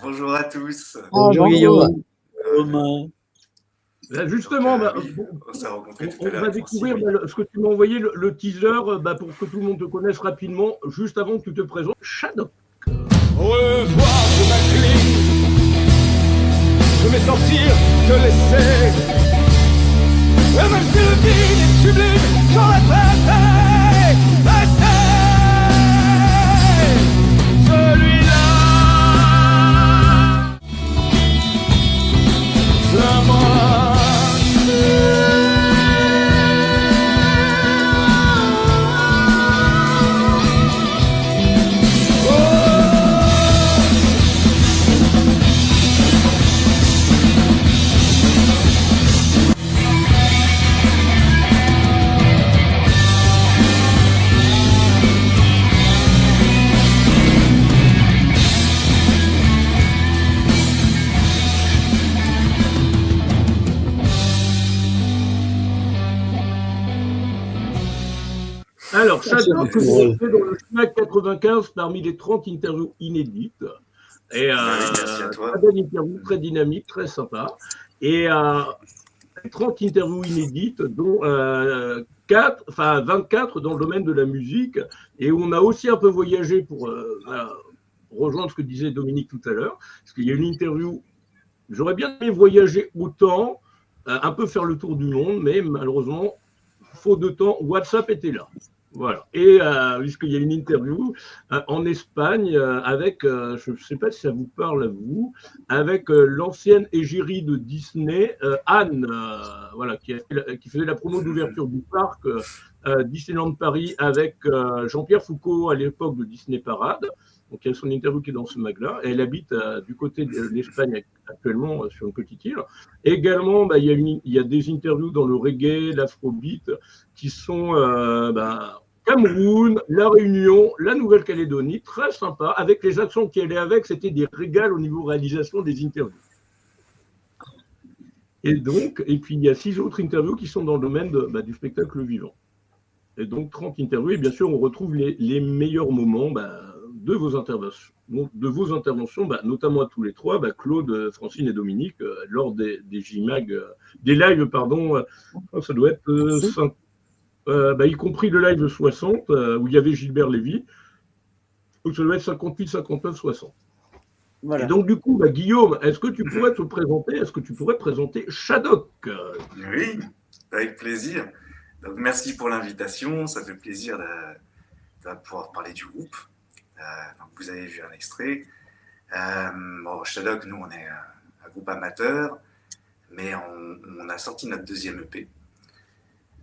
Bonjour à tous. Bonjour Guillaume. Justement, on s'est rencontrés tout à on l'heure. va découvrir ce que tu m'as envoyé, le teaser, pour que tout le monde te connaisse rapidement, juste avant que tu te présentes. Shadow. Au revoir de ma clé, je vais sortir, te laisser. Et même si le vide est sublime, j'aurais préféré rester celui-là. La moi. Alors, Shadow, que vous avez dans le Schmack 95 parmi les 30 interviews inédites. Et très belle interview, très dynamique, très sympa. Et 30 interviews inédites, dont 24 dans le domaine de la musique. Et on a aussi un peu voyagé pour rejoindre ce que disait Dominique tout à l'heure. Parce qu'il y a une interview, j'aurais bien aimé voyager autant, un peu faire le tour du monde, mais malheureusement, faute de temps, WhatsApp était là. Voilà. Et puisqu'il y a une interview en Espagne avec, je ne sais pas si ça vous parle à vous, avec l'ancienne égérie de Disney, Anne, voilà, qui faisait la promo d'ouverture du parc Disneyland Paris avec Jean-Pierre Foucault à l'époque de Disney Parade. Donc, il y a son interview qui est dans ce mag-là. Elle habite du côté de l'Espagne actuellement sur une petite île. Également, il y a des interviews dans le reggae, l'afrobeat, qui sont Cameroun, La Réunion, la Nouvelle-Calédonie, très sympa. Avec les accents qui allaient avec, c'était des régals au niveau réalisation des interviews. Et puis il y a 6 autres interviews qui sont dans le domaine du spectacle vivant. Et donc 30 interviews, et bien sûr, on retrouve les meilleurs moments de vos interventions, notamment à tous les trois, Claude, Francine et Dominique, lors des JMAG, des lives, pardon, ça doit être 5, y compris le live 60, où il y avait Gilbert Lévy, donc ça doit être 58, 59, 60. Voilà. Et donc du coup, Guillaume, est-ce que tu pourrais te présenter, est-ce que tu pourrais présenter Shadok? Oui, avec plaisir. Donc, merci pour l'invitation, ça fait plaisir de pouvoir parler du groupe. Donc vous avez vu un extrait. Shadok, nous, on est un groupe amateur, mais on a sorti notre deuxième EP.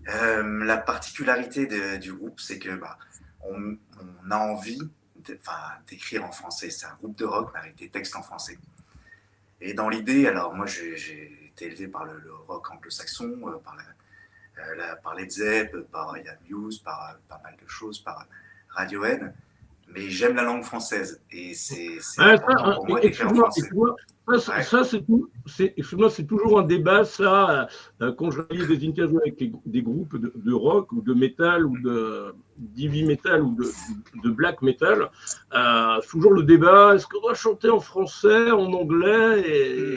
La particularité du groupe, c'est que on a envie d'écrire en français. C'est un groupe de rock, mais avec des textes en français. Et dans l'idée, alors moi, j'ai été élevé par le rock anglo-saxon, par Led Zepp, par Muse, par pas mal de choses, par Radiohead. Mais j'aime la langue française et c'est important pour moi d'écrire en français. Ça, c'est toujours un débat, ça, quand je réalise des interviews avec des groupes de rock ou de métal ou de heavy metal ou de black metal, toujours le débat, est-ce qu'on doit chanter en français, en anglais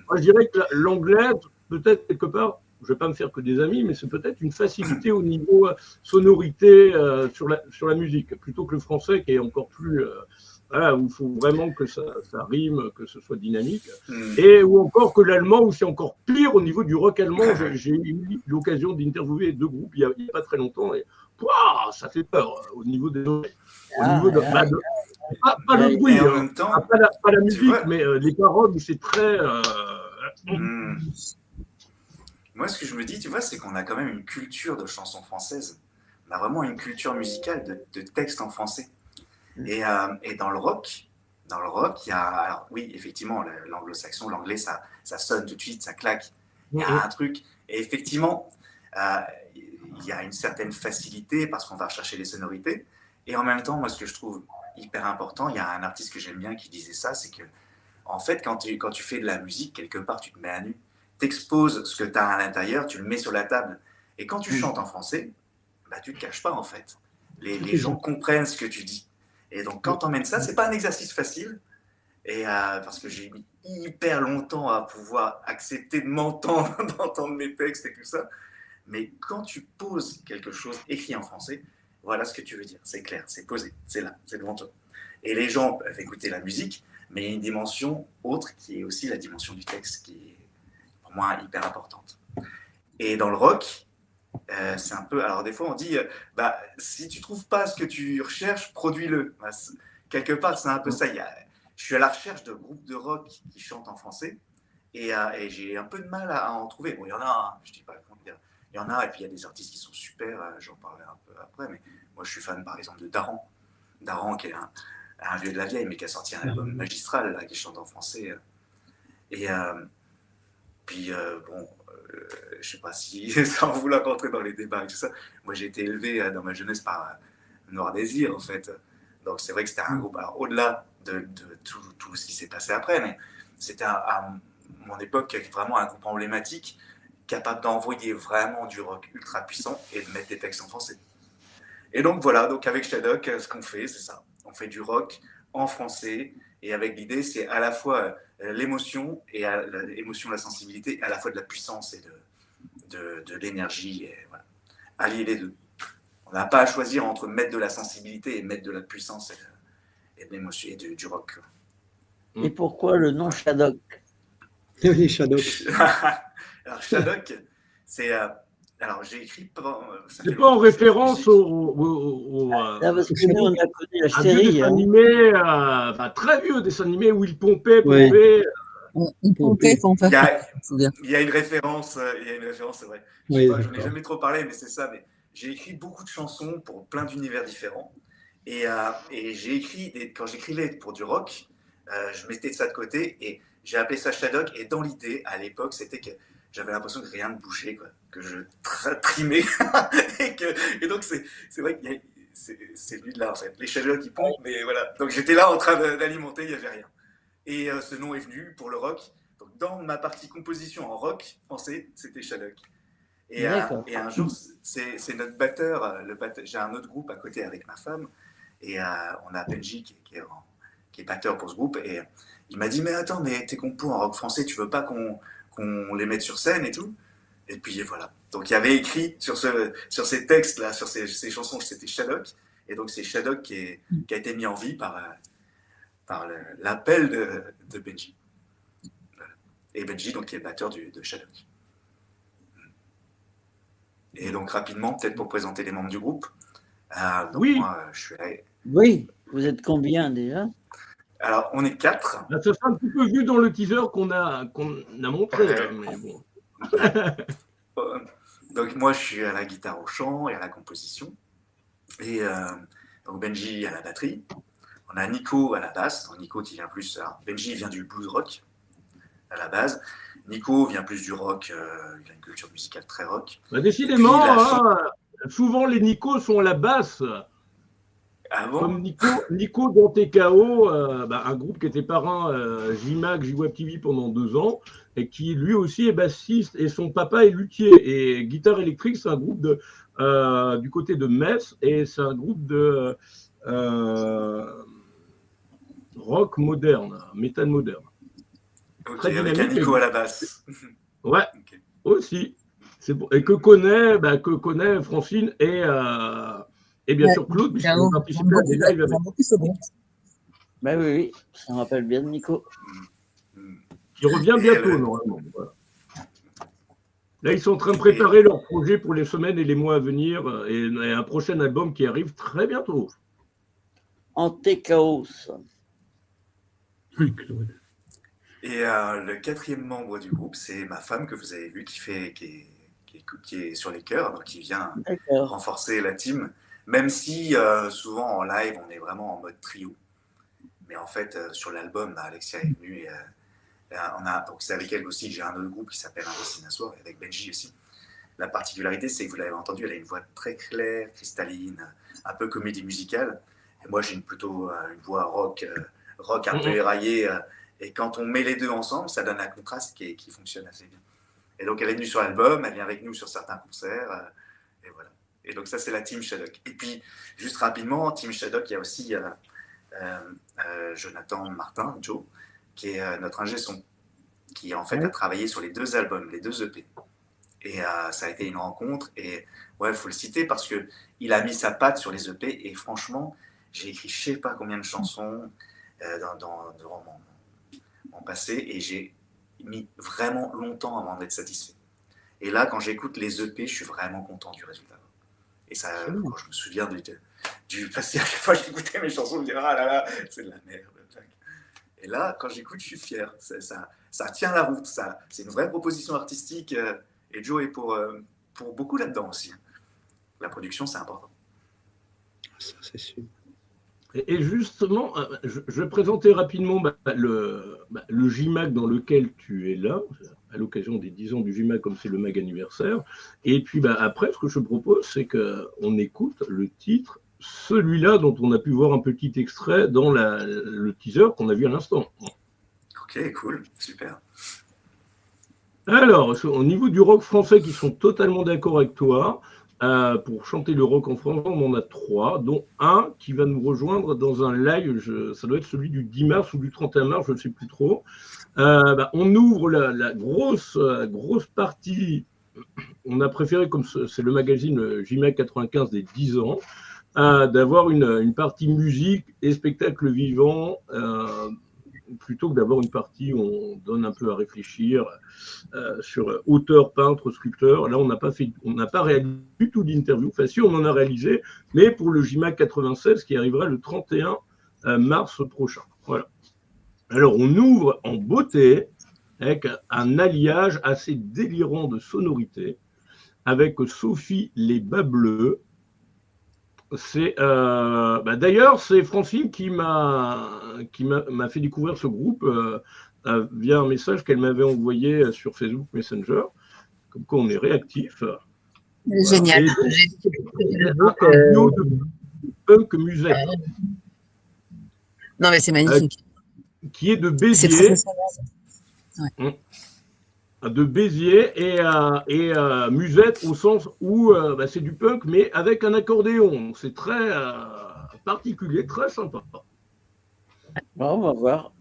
moi, je dirais que l'anglais, peut-être quelque part, je ne vais pas me faire que des amis, mais c'est peut-être une facilité au niveau sonorité sur la musique, plutôt que le français qui est encore plus... où il faut vraiment que ça rime, que ce soit dynamique. Et ou encore que l'allemand, où c'est encore pire au niveau du rock allemand. J'ai eu l'occasion d'interviewer 2 groupes il n'y a pas très longtemps, et ça fait peur au niveau des... pas le bruit, en même temps, pas la musique, mais les paroles, c'est très... Moi, ce que je me dis, tu vois, c'est qu'on a quand même une culture de chansons françaises. On a vraiment une culture musicale de textes en français. Et dans le rock, il y a... Alors oui, effectivement, l'anglo-saxon, l'anglais, ça sonne tout de suite, ça claque. Il y a un truc. Et effectivement, il y a une certaine facilité parce qu'on va rechercher les sonorités. Et en même temps, moi, ce que je trouve hyper important, il y a un artiste que j'aime bien qui disait ça, c'est que, en fait, quand tu fais de la musique, quelque part, tu te mets à nu. T'exposes ce que tu as à l'intérieur, tu le mets sur la table. Et quand tu chantes en français, tu ne te caches pas, en fait. Les gens comprennent ce que tu dis. Et donc, quand tu emmènes ça, ce n'est pas un exercice facile, Et parce que j'ai mis hyper longtemps à pouvoir accepter de m'entendre, d'entendre mes textes et tout ça. Mais quand tu poses quelque chose écrit en français, voilà ce que tu veux dire. C'est clair, c'est posé, c'est là, c'est devant toi. Et les gens peuvent écouter la musique, mais il y a une dimension autre qui est aussi la dimension du texte qui est pour moi hyper importante. Et dans le rock, c'est un peu. Alors des fois on dit, si tu trouves pas ce que tu recherches, produis-le. Quelque part c'est un peu ça. Je suis à la recherche de groupes de rock qui chantent en français et j'ai un peu de mal à en trouver. Bon, il y en a, hein, je dis pas comment dire. Il y en a, et puis il y a des artistes qui sont super, j'en parlerai un peu après, mais moi je suis fan par exemple de Daran. Daran qui est un vieux de la vieille, mais qui a sorti un album magistral là, qui chante en français. Et puis bon, je sais pas si, sans vouloir rentrer dans les débats et tout ça, moi j'ai été élevé dans ma jeunesse par Noir Désir en fait. Donc c'est vrai que c'était un groupe, alors au-delà de tout ce qui s'est passé après, mais c'était à mon époque vraiment un groupe emblématique, capable d'envoyer vraiment du rock ultra puissant et de mettre des textes en français. Et donc voilà, donc avec Shadok, ce qu'on fait, c'est ça. On fait du rock en français, et avec l'idée, c'est à la fois l'émotion, et l'émotion, la sensibilité, et à la fois de la puissance et de l'énergie, et voilà. Allier les deux. On n'a pas à choisir entre mettre de la sensibilité et mettre de la puissance et de l'émotion et du rock. Et pourquoi le nom Shadok? Les Shadok. Alors Shadok, c'est... alors j'ai écrit pendant... C'est pas en référence Parce que nous, on a connu la un série. vieux dessin animé, très vieux dessin animé où il pompait. On pompait quand on fait. Il y a une référence, c'est vrai. Je Oui, n'en ai jamais trop parlé, mais c'est ça. Mais j'ai écrit beaucoup de chansons pour plein d'univers différents. Et j'ai écrit, quand j'écrivais pour du rock, je mettais ça de côté et j'ai appelé ça Shadok. Et dans l'idée, à l'époque, c'était que j'avais l'impression que rien ne bougeait, quoi, que je trimais. et donc, c'est vrai que c'est lui de là, en fait. Les Shadok qui pompent, mais voilà. Donc, j'étais là en train d'alimenter, il n'y avait rien. Et ce nom est venu pour le rock. Donc, dans ma partie composition en rock français, c'était Shadok. Et un jour, c'est notre batteur, j'ai un autre groupe à côté avec ma femme, et on a Benji qui est batteur pour ce groupe, et il m'a dit, mais attends, mais tes compos en rock français, tu veux pas qu'on les mette sur scène et tout? Et puis voilà. Donc il y avait écrit sur ces textes-là, sur ces chansons, que c'était Shadok, et donc c'est Shadok qui a été mis en vie par l'appel de Benji. Voilà. Et Benji, donc, qui est le batteur de Shadok. Et donc, rapidement, peut-être pour présenter les membres du groupe. Donc, oui. Moi, je suis là. Oui, vous êtes combien déjà? Alors, on est 4. Ça s'est un petit peu vu dans le teaser qu'on a montré. Mais bon. Donc, moi, je suis à la guitare au chant et à la composition. Et donc, Benji à la batterie. On a Nico à la basse. Donc, Nico qui vient plus... Alors, Benji vient du blues rock à la base. Nico vient plus du rock, il a une culture musicale très rock. Décidément, souvent les Nico sont à la basse. Ah bon? Comme Nico dans TKO, un groupe qui était parrain J-Mac, J-Web TV pendant 2 ans, et qui lui aussi est bassiste, et son papa est luthier. Et Guitare électrique, c'est un groupe du côté de Metz, et c'est un groupe de rock moderne, métal moderne. Ok, avec un Nico à la basse. Ouais, okay. Aussi. Et que connaît Francine et bien sûr Claude, puisqu'ils ont participé à des lives avec. Ben oui, ça me rappelle bien de Nico. Qui revient bientôt, normalement. Voilà. Là, ils sont en train de préparer leur projet pour les semaines et les mois à venir, et un prochain album qui arrive très bientôt. Antéchaos. Oui, Claude. Et le 4e membre du groupe, c'est ma femme que vous avez vu, qui est sur les chœurs, donc qui vient renforcer la team, même si souvent en live, on est vraiment en mode trio. Mais en fait, sur l'album, Alexia est venue, et donc c'est avec elle aussi que j'ai un autre groupe qui s'appelle Un Dessin à Soir, avec Benji aussi. La particularité, c'est que vous l'avez entendu, elle a une voix très claire, cristalline, un peu comédie musicale. Et moi, j'ai plutôt une voix rock un peu éraillée. Et quand on met les deux ensemble, ça donne un contraste qui fonctionne assez bien. Et donc, elle est venue sur l'album, elle vient avec nous sur certains concerts. Et voilà. Et donc, ça, c'est la Team Shadok. Et puis, juste rapidement, Team Shadok, il y a aussi Jonathan Martin, Joe, qui est notre ingé son, qui en fait a travaillé sur les 2 albums, les 2 EP. Et ça a été une rencontre. Et ouais, il faut le citer parce qu'il a mis sa patte sur les EP. Et franchement, j'ai écrit je ne sais pas combien de chansons durant mon passé. Et j'ai mis vraiment longtemps avant d'être satisfait. Et là, quand j'écoute les EP, je suis vraiment content du résultat. Et ça, quand je me souviens du passé, à chaque fois que j'écoutais mes chansons, je me disais ah là là, c'est de la merde. Et là, quand j'écoute, je suis fier. Ça tient la route. C'est une vraie proposition artistique. Et Joe est pour beaucoup là-dedans aussi. La production, c'est important. Ça, c'est sûr. Et justement, je vais présenter rapidement le JMAG dans lequel tu es là, à l'occasion des 10 ans du JMAG, comme c'est le MAG anniversaire. Et puis après, ce que je propose, c'est qu'on écoute le titre, celui-là dont on a pu voir un petit extrait dans le teaser qu'on a vu à l'instant. Ok, cool, super. Alors, au niveau du rock français qui sont totalement d'accord avec toi, pour chanter le rock en français, on en a 3, dont un qui va nous rejoindre dans un live, ça doit être celui du 10 mars ou du 31 mars, je ne sais plus trop. On ouvre la grosse partie, on a préféré, comme c'est le magazine JMAG 95 des 10 ans, d'avoir une partie musique et spectacle vivant, plutôt que d'avoir une partie où on donne un peu à réfléchir sur auteur, peintre, sculpteur. Là, on n'a pas réalisé du tout d'interview. Enfin, si, on en a réalisé, mais pour le JMAG 96 qui arrivera le 31 mars prochain. Voilà. Alors, on ouvre en beauté avec un alliage assez délirant de sonorités avec Sophie les Bas Bleus. D'ailleurs, c'est Francine qui m'a fait découvrir ce groupe via un message qu'elle m'avait envoyé sur Facebook Messenger, comme quoi on est réactif. Génial. Un duo de punk musette. Non, mais c'est magnifique. Qui est de Béziers. De Béziers et musette au sens où c'est du punk mais avec un accordéon. C'est très particulier, très sympa. On va voir.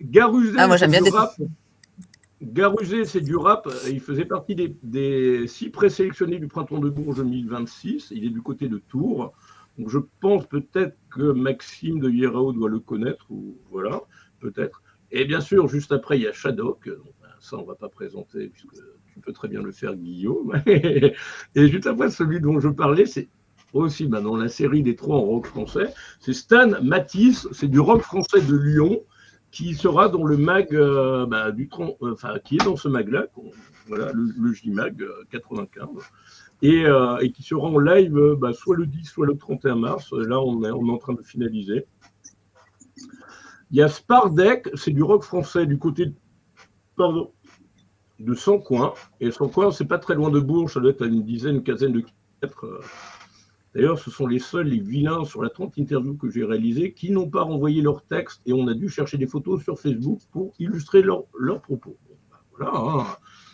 Garuzé, moi j'aime bien rap. Garuzé, c'est du rap. Il faisait partie des 6 présélectionnés du Printemps de Bourges 2026. Il est du côté de Tours. Donc je pense peut-être que Maxime de Hierao doit le connaître, ou voilà, peut-être. Et bien sûr, juste après, il y a Shadok. Ça, on ne va pas présenter, puisque tu peux très bien le faire, Guillaume. Et juste après, celui dont je parlais, c'est aussi dans la série des 3 en rock français. C'est Stan Matisse, c'est du rock français de Lyon, qui sera dans le mag qui est dans ce mag-là, voilà, le JMAG 95, et qui sera en live soit le 10, soit le 31 mars. Là, on est en train de finaliser. Il y a Spardec, c'est du rock français du côté de Sancoin. Et Sancoin, c'est pas très loin de Bourges, ça doit être à une quinzaine de kilomètres. D'ailleurs, ce sont les vilains sur la 30 interviews que j'ai réalisées qui n'ont pas renvoyé leur texte et on a dû chercher des photos sur Facebook pour illustrer leurs propos. Voilà, hein.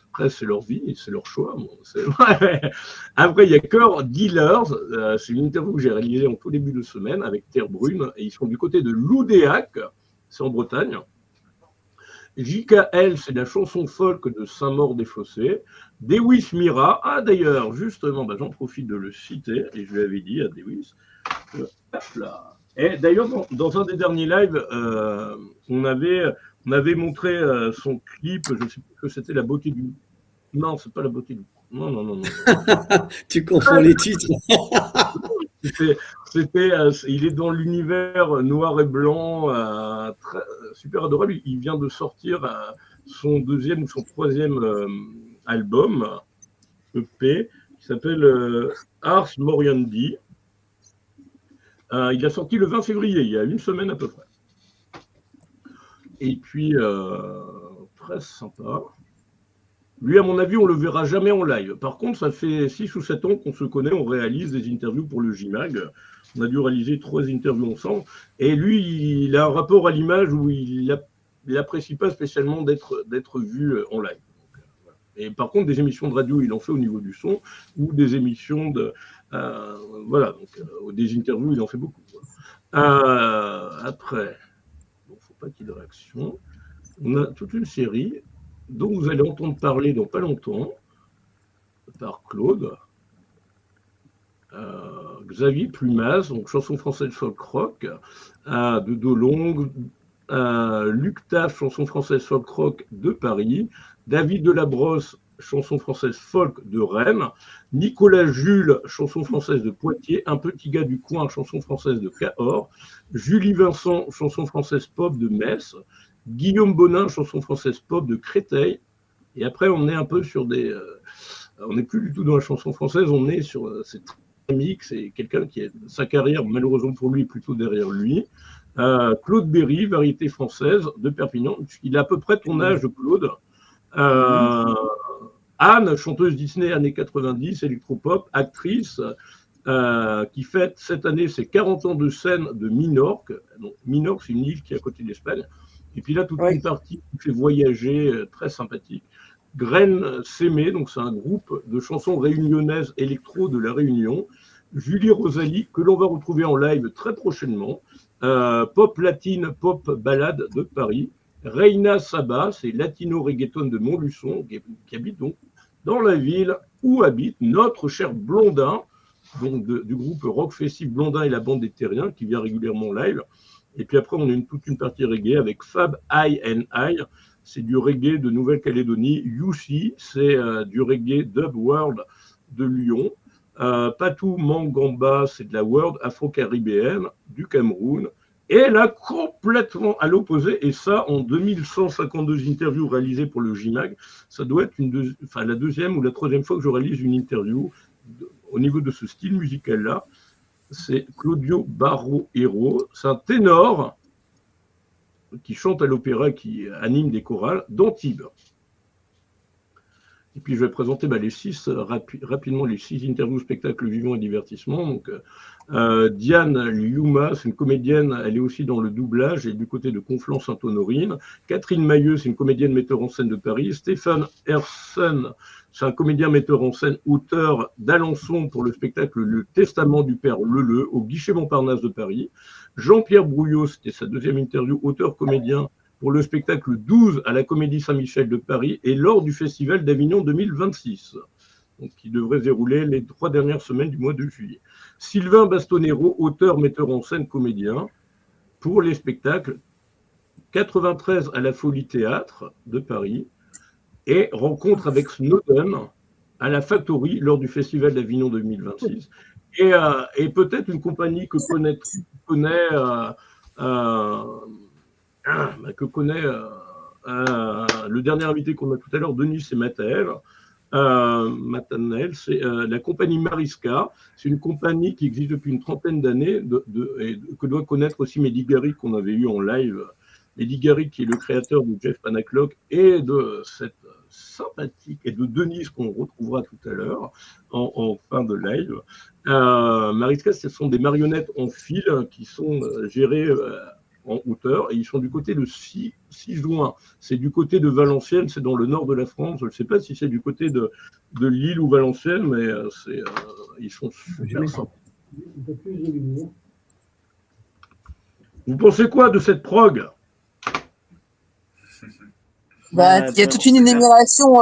Après, c'est leur vie, c'est leur choix. Après, il y a Core Dealers. C'est une interview que j'ai réalisée en tout début de semaine avec Terre Brune. Et ils sont du côté de Loudéac, c'est en Bretagne. JKL, c'est la chanson folk de Saint-Maur-des-Fossés. Dewis Mira, d'ailleurs, justement, j'en profite de le citer, et je lui avais dit à Dewis, hop là. Et d'ailleurs, dans un des derniers lives, on avait montré son clip, je ne sais plus que c'était La beauté du... Non, c'est pas La beauté du... Non. Tu confonds les titres. Il est dans l'univers noir et blanc, super adorable. Il vient de sortir son 2e ou son 3e album, EP, qui s'appelle Ars Moriendi. Il a sorti le 20 février, il y a une semaine à peu près. Et puis, très sympa. Lui, à mon avis, on ne le verra jamais en live. Par contre, ça fait 6 ou 7 ans qu'on se connaît, on réalise des interviews pour le JMAG. On a dû réaliser 3 interviews ensemble. Et lui, il a un rapport à l'image où il n'apprécie pas spécialement d'être vu en live. Donc, voilà. Et par contre, des émissions de radio, il en fait au niveau du son, ou des émissions des interviews, il en fait beaucoup. Après, bon, faut pas qu'il y ait de réaction. On a toute une série dont vous allez entendre parler dans pas longtemps par Claude. Xavier Plumaz, donc chanson française folk rock, de Dolongue, Luc Taff, chanson française folk rock de Paris, David Delabrosse, chanson française folk de Rennes, Nicolas Jules, chanson française de Poitiers, Un petit gars du coin, chanson française de Cahors, Julie Vincent, chanson française pop de Metz, Guillaume Bonin, chanson française pop de Créteil, et après on est un peu sur des... on n'est plus du tout dans la chanson française, on est sur... c'est c'est quelqu'un qui a sa carrière, malheureusement pour lui, plutôt derrière lui. Claude Berry, variété française de Perpignan. Il a à peu près ton âge, Claude. Anne, chanteuse Disney années 90, électropop, actrice, qui fête cette année ses 40 ans de scène de Minorque. Donc, Minorque, c'est une île qui est à côté de l'Espagne. Et puis là, toute une partie qui fait voyager, très sympathique. Graine Sémé, donc c'est un groupe de chansons réunionnaises électro de la Réunion. Julie Rosalie, que l'on va retrouver en live très prochainement. Pop latine, pop ballade de Paris. Reina Saba, c'est latino reggaeton de Montluçon, qui habite donc dans la ville où habite notre cher Blondin, donc du groupe rock festif Blondin et la bande des Terriens, qui vient régulièrement en live. Et puis après, on a toute une partie reggae avec Fab I and I. C'est du reggae de Nouvelle-Calédonie. Youssi, c'est du reggae dub world de Lyon. Patou Mangamba, c'est de la world afro-caribéenne du Cameroun. Et là, complètement à l'opposé, et ça, en 2152 interviews réalisées pour le JMAG, ça doit être la deuxième ou la troisième fois que je réalise une interview au niveau de ce style musical-là. C'est Claudio Barro Héro. C'est un ténor qui chante à l'opéra, qui anime des chorales d'Antibes. Et puis je vais présenter rapidement les 6 interviews, spectacles vivants et divertissements. Donc, Diane Liuma, c'est une comédienne, elle est aussi dans le doublage et du côté de Conflans-Sainte-Honorine. Catherine Mailleux, c'est une comédienne metteur en scène de Paris. Stéphane Hersen, c'est un comédien metteur en scène, auteur d'Alençon pour le spectacle Le Testament du Père Leleu au Guichet Montparnasse de Paris. Jean-Pierre Brouillot, c'était sa deuxième interview, auteur-comédien pour le spectacle 12 à la Comédie Saint-Michel de Paris et lors du Festival d'Avignon 2026, donc qui devrait se dérouler les 3 dernières semaines du mois de juillet. Sylvain Bastonero, auteur, metteur en scène, comédien, pour les spectacles 93 à la Folie Théâtre de Paris et Rencontre avec Snowden à la Factory lors du Festival d'Avignon 2026. Et peut-être une compagnie que connaît le dernier invité qu'on a tout à l'heure, Denis et Matanael, c'est la compagnie Mariska. C'est une compagnie qui existe depuis une trentaine d'années et que doit connaître aussi Mehdi Gary qu'on avait eu en live. Mehdi Gary qui est le créateur de Jeff Panaclock et de cette sympathique et de Denise qu'on retrouvera tout à l'heure en fin de live. Mariska, ce sont des marionnettes en fil qui sont gérées en hauteur, et ils sont du côté de 6 juin. C'est du côté de Valenciennes, c'est dans le nord de la France. Je ne sais pas si c'est du côté de Lille ou Valenciennes, mais ils sont super sympas. Vous pensez quoi de cette prog? Il y a toute une énumération,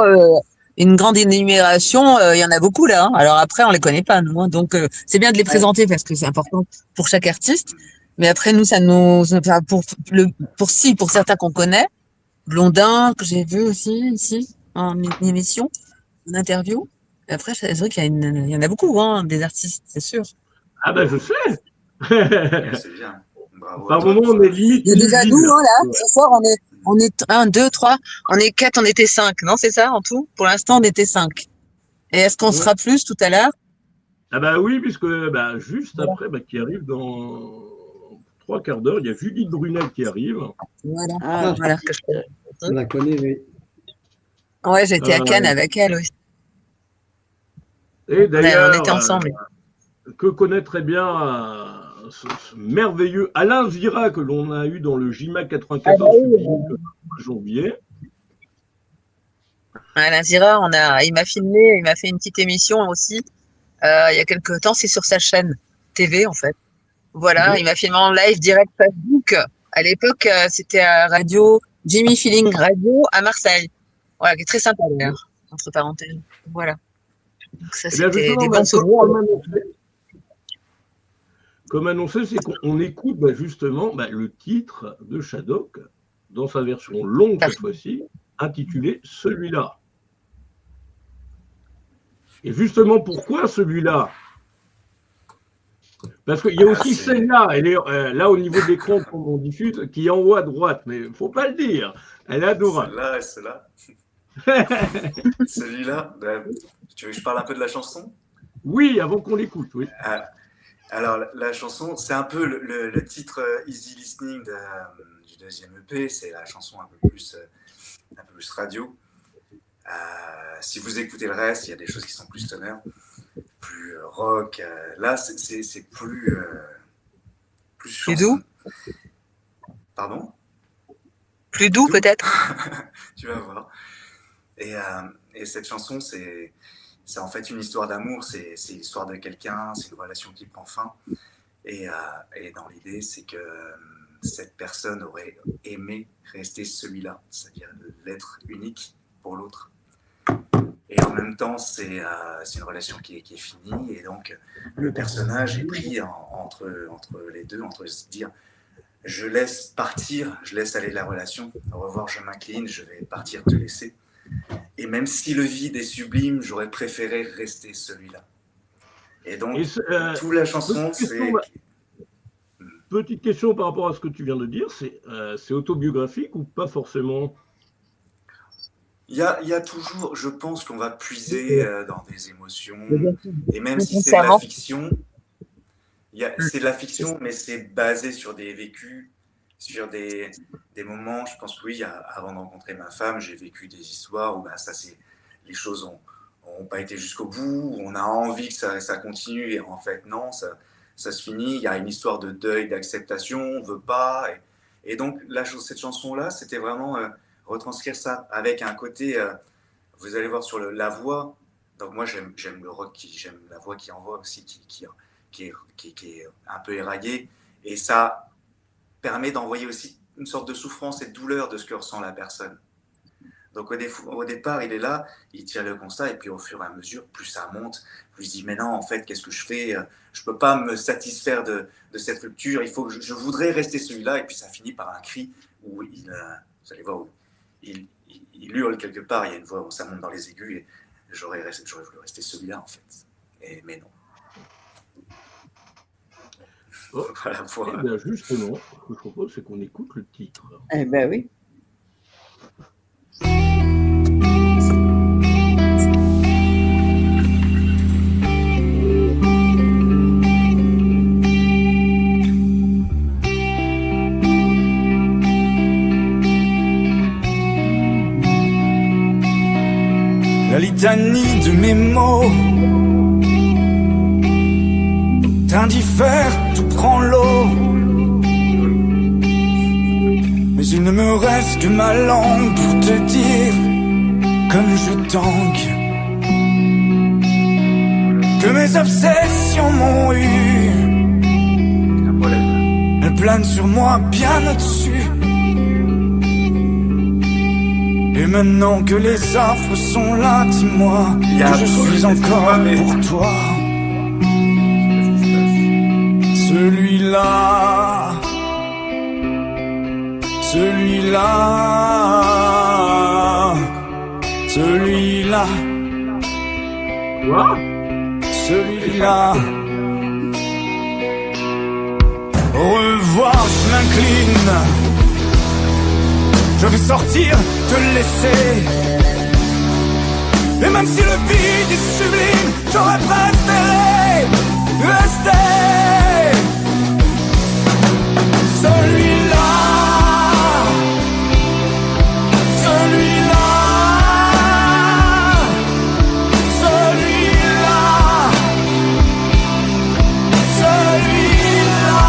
une grande énumération. Il y en a beaucoup là. Hein. Alors après, on les connaît pas, nous. Hein. Donc c'est bien de les présenter parce que c'est important pour chaque artiste. Mais après, nous, ça nous, pour certains qu'on connaît, Blondin, que j'ai vu aussi ici, en émission, en interview. Et après, c'est vrai qu'il y en a beaucoup, hein, des artistes, c'est sûr. Ah ben, je sais. C'est bien. Bravo. Par moment, on est limite. Il y a déjà nous, hein, là, ce soir, on est 1, 2, 3, on est 4, on était 5, non, c'est ça, en tout? Pour l'instant, on était 5. Et est-ce qu'on sera plus tout à l'heure? Ah bah oui, puisque juste après, qui arrive dans 3 quarts d'heure, il y a Judith Brunel qui arrive. Voilà. Voilà que On la connaît, oui. Ouais, j'étais à Cannes avec elle aussi. Et d'ailleurs, on était ensemble. Que connaît très bien ce merveilleux Alain Zira que l'on a eu dans le JMAG 94 en janvier. Alain Zira, il m'a filmé, il m'a fait une petite émission aussi il y a quelques temps, c'est sur sa chaîne TV en fait. Voilà, il m'a filmé en live direct Facebook. À l'époque, c'était à Radio Jimmy Feeling Radio à Marseille. Voilà, qui est très sympa d'ailleurs, entre parenthèses. Voilà. Donc ça, Eh bien, c'était justement, des bons souvenirs. comme annoncé, c'est qu'on écoute justement le titre de Shadok dans sa version longue cette fois-ci, intitulée Celui-là. Et justement, pourquoi celui-là? Parce qu'il y a aussi celle-là, elle est là au niveau de l'écran comme on diffuse, qui est en haut à droite, mais il ne faut pas le dire, elle est adorable. Celle-là et celle-là. Celui-là, tu veux que je parle un peu de la chanson? Oui, avant qu'on l'écoute, oui. Alors, la chanson, c'est un peu le titre Easy Listening du deuxième EP, c'est la chanson un peu plus radio. Si vous écoutez le reste, il y a des choses qui sont plus stoner, plus rock. Là, c'est plus chanson. Doux. Pardon? Plus doux peut-être. Tu vas voir. Et cette chanson, c'est en fait une histoire d'amour, c'est l'histoire de quelqu'un, c'est une relation qui prend fin. Et dans l'idée, c'est que cette personne aurait aimé rester celui-là, c'est-à-dire l'être unique pour l'autre. Et en même temps, c'est une relation qui est finie, et donc le personnage est pris entre les deux, entre se dire je laisse partir, je laisse aller la relation, au revoir, je m'incline, je vais partir te laisser. Et même si le vide est sublime, j'aurais préféré rester celui-là. Et donc, toute la chanson, c'est... Petite question par rapport à ce que tu viens de dire, c'est autobiographique ou pas forcément? Il y a toujours, je pense qu'on va puiser dans des émotions, et même si c'est de la fiction, c'est de la fiction, mais c'est basé sur des vécus, sur des moments. Je pense que oui, avant de rencontrer ma femme, j'ai vécu des histoires où les choses n'ont pas été jusqu'au bout, où on a envie que ça continue, et en fait non, ça se finit. Il y a une histoire de deuil, d'acceptation, on ne veut pas. Et donc cette chanson-là, c'était vraiment retranscrire ça avec un côté, vous allez voir sur la voix. Donc moi j'aime le rock, j'aime la voix qui envoie aussi, qui est un peu éraillée, et ça permet d'envoyer aussi une sorte de souffrance et de douleur de ce que ressent la personne. Donc au départ, il est là, il tire le constat, et puis au fur et à mesure, plus ça monte, plus il dit mais non, en fait, qu'est-ce que je fais? Je peux pas me satisfaire de cette rupture, il faut que je voudrais rester celui-là, et puis ça finit par un cri où vous allez voir, où il hurle quelque part, il y a une voix où ça monte dans les aigus, et j'aurais voulu rester celui-là en fait, mais non. Oh, voilà, pour... Eh bien justement, ce que je propose, c'est qu'on écoute le titre. Eh ben oui. La litanie de mes mots t'indiffère, tout prend l'eau. Mais il ne me reste que ma langue pour te dire, comme je tangue, que mes obsessions m'ont eu. Elles planent sur moi bien au-dessus. Et maintenant que les affres sont là, dis-moi que je suis encore pour toi. Celui-là, celui-là, celui-là, celui-là. Au revoir, je m'incline. Je vais sortir, te laisser. Et même si le vide est sublime, j'aurais préféré rester. Celui-là, celui-là, celui-là, celui-là.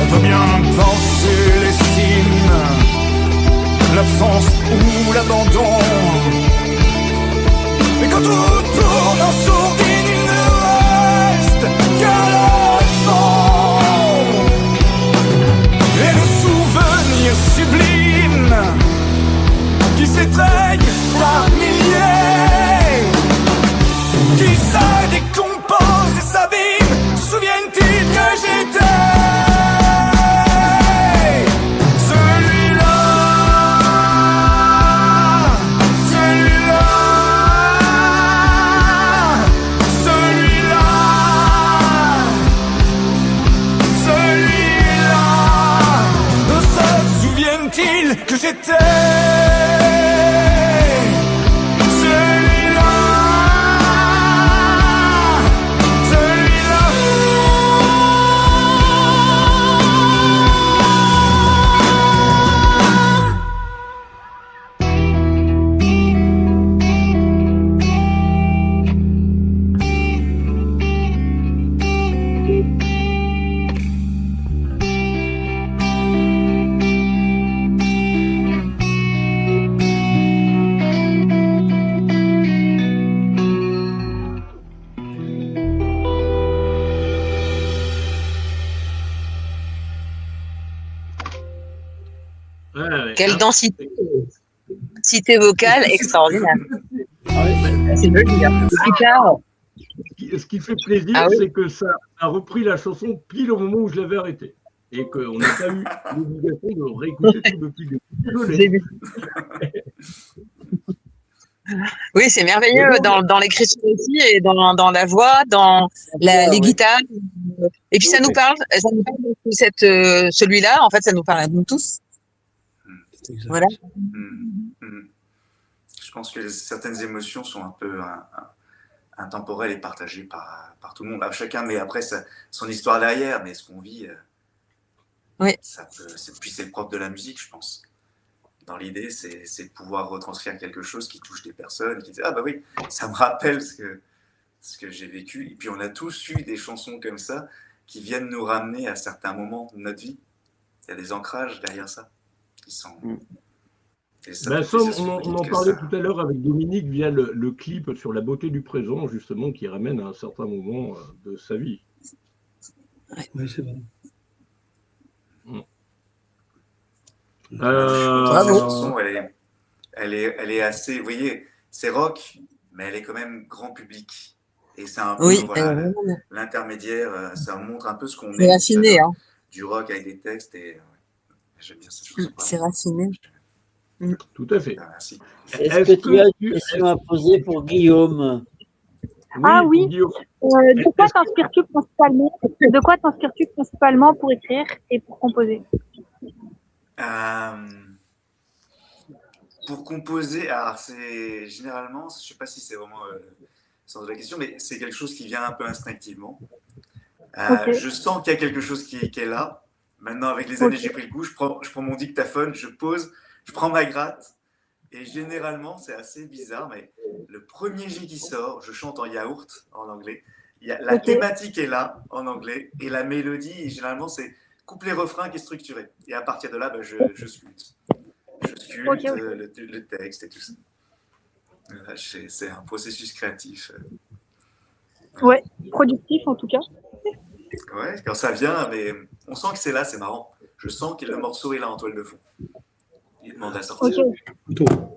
On peut bien penser l'estime, l'absence ou l'abandon. Mais quand tout tourne en sourdine, il ne reste que le son. Et le souvenir sublime qui s'éteigne par milliers, qui se décompose et s'abîme. Souviennent-ils que j'étais celui-là, celui-là, celui-là, celui-là. Se souviennent-ils que j'étais Quelle densité vocale extraordinaire. C'est le dire. Ce qui fait plaisir, c'est que ça a repris la chanson pile au moment où je l'avais arrêtée. Et qu'on n'a pas eu l'obligation de réécouter tout depuis le début. Oui, c'est merveilleux dans l'écriture aussi, et dans la voix, dans les guitares. Et puis ça nous parle de celui-là, en fait, ça nous parle à nous tous. Voilà. Je pense que certaines émotions sont un peu intemporelles et partagées par tout le monde. Chacun met après son histoire derrière, mais ce qu'on vit, oui. Puis c'est le propre de la musique, je pense. Dans l'idée, c'est de pouvoir retranscrire quelque chose qui touche des personnes, qui disent « Ah bah oui, ça me rappelle ce que j'ai vécu ». Et puis on a tous eu des chansons comme ça qui viennent nous ramener à certains moments de notre vie. Il y a des ancrages derrière ça. On en parlait tout à l'heure avec Dominique via le clip sur la beauté du présent, justement, qui ramène à un certain moment de sa vie. Oui, c'est vrai. La chanson, elle est assez, vous voyez, c'est rock, mais elle est quand même grand public. Et c'est un peu l'intermédiaire, ça montre un peu ce qu'on est. C'est raffiné, hein. Du rock avec des textes et j'aime bien cette chanson. C'est raffiné. Tout à fait. Merci. Est-ce que tu as une question à poser pour Guillaume? Oui. Guillaume. De quoi t'inspires-tu principalement pour écrire et pour composer? Pour composer, alors c'est généralement, je ne sais pas si c'est vraiment le sens de la question, mais c'est quelque chose qui vient un peu instinctivement. Je sens qu'il y a quelque chose qui est là. Maintenant, avec les années, j'ai pris le goût. Je prends mon dictaphone, je pose, je prends ma gratte. Et généralement, c'est assez bizarre, mais le premier jet qui sort, je chante en yaourt, en anglais. La thématique est là, en anglais. Et la mélodie, généralement, c'est couplet-refrain qui est structuré. Et à partir de là, je sculpte. Je sculpte le texte et tout ça. C'est un processus créatif. Ouais, productif en tout cas. Ouais, quand ça vient, mais on sent que c'est là, c'est marrant. Je sens que le morceau est là en toile de fond. Il demande à sortir. Plutôt.